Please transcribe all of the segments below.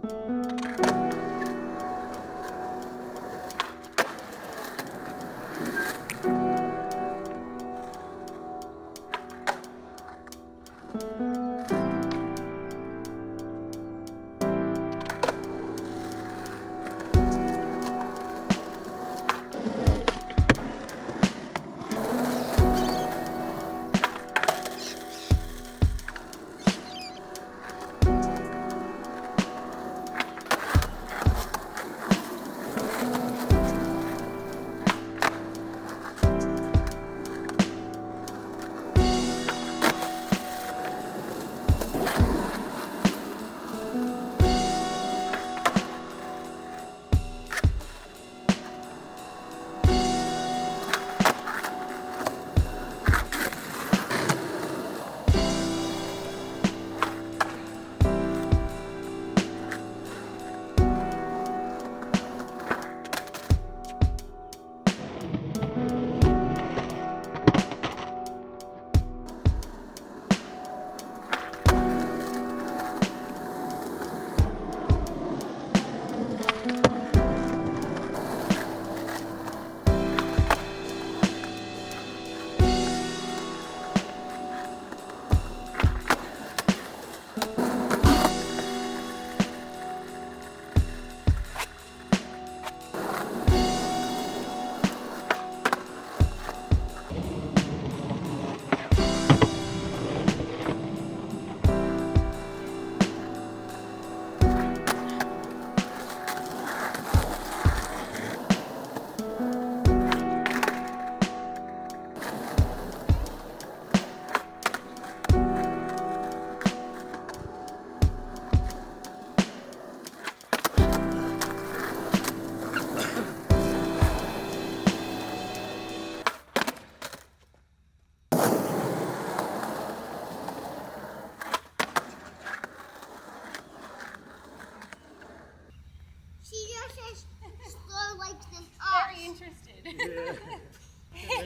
Yeah.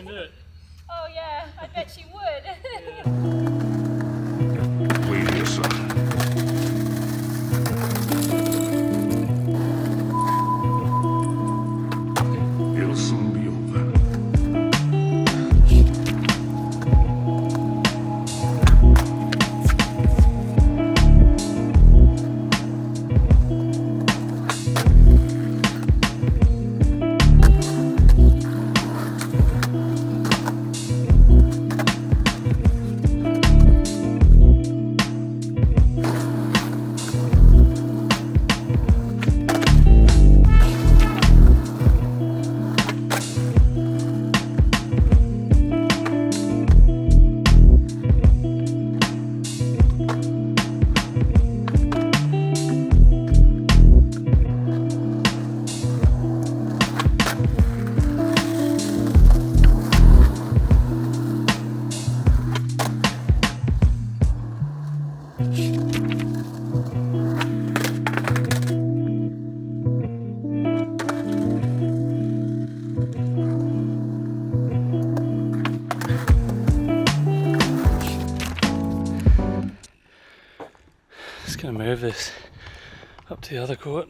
It. Oh yeah, I bet she would. Leave your son. It'll soon be over. Just gonna move this up to the other court.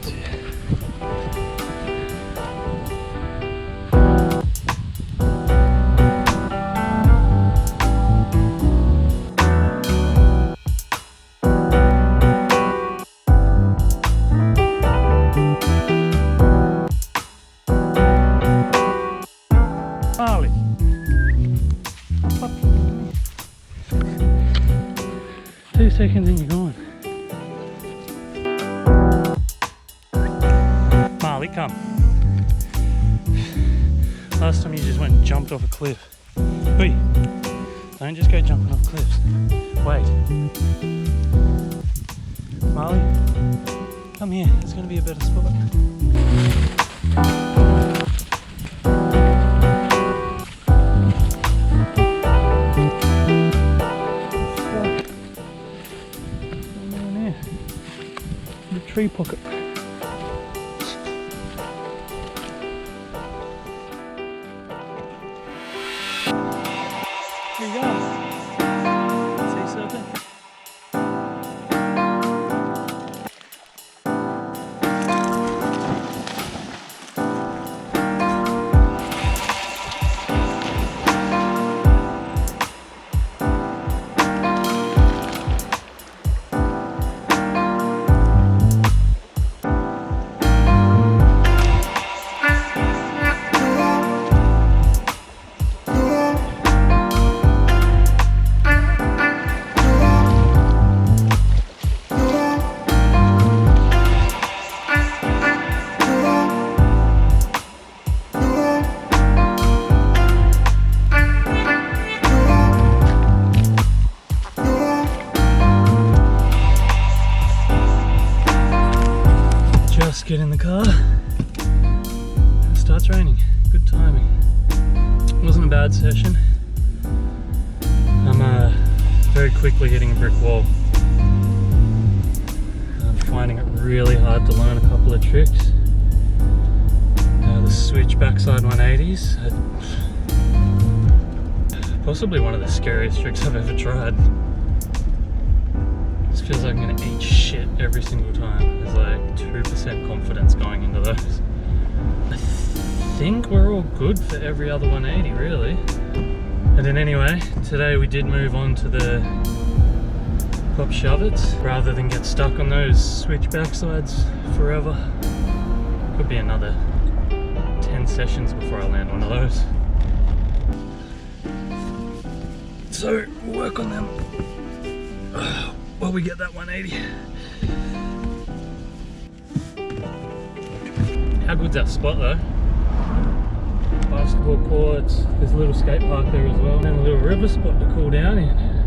spots here. Marley. 2 seconds and you're gone. Marley, come. Last time you just went and jumped off a cliff. Wait, don't just go jumping off cliffs. Wait. Marley, come here. There's going to be a better spot. The tree pocket. Here you go. See something? Just get in the car. It starts raining. Good timing. It wasn't a bad session. I'm very quickly hitting a brick wall. I'm finding it really hard to learn a couple of tricks. The switch backside 180s. Possibly one of the scariest tricks I've ever tried. This feels like I'm gonna eat shit every single time. There's like 2% confidence going into those. I think we're all good for every other 180 really. And then anyway, today we did move on to the pop SHUVITs rather than get stuck on those switch backsides forever. Could be another 10 sessions before I land one of those. So we'll work on them while we get that 180. How good's that spot though? Basketball courts, there's a little skate park there as well, and a little river spot to cool down in.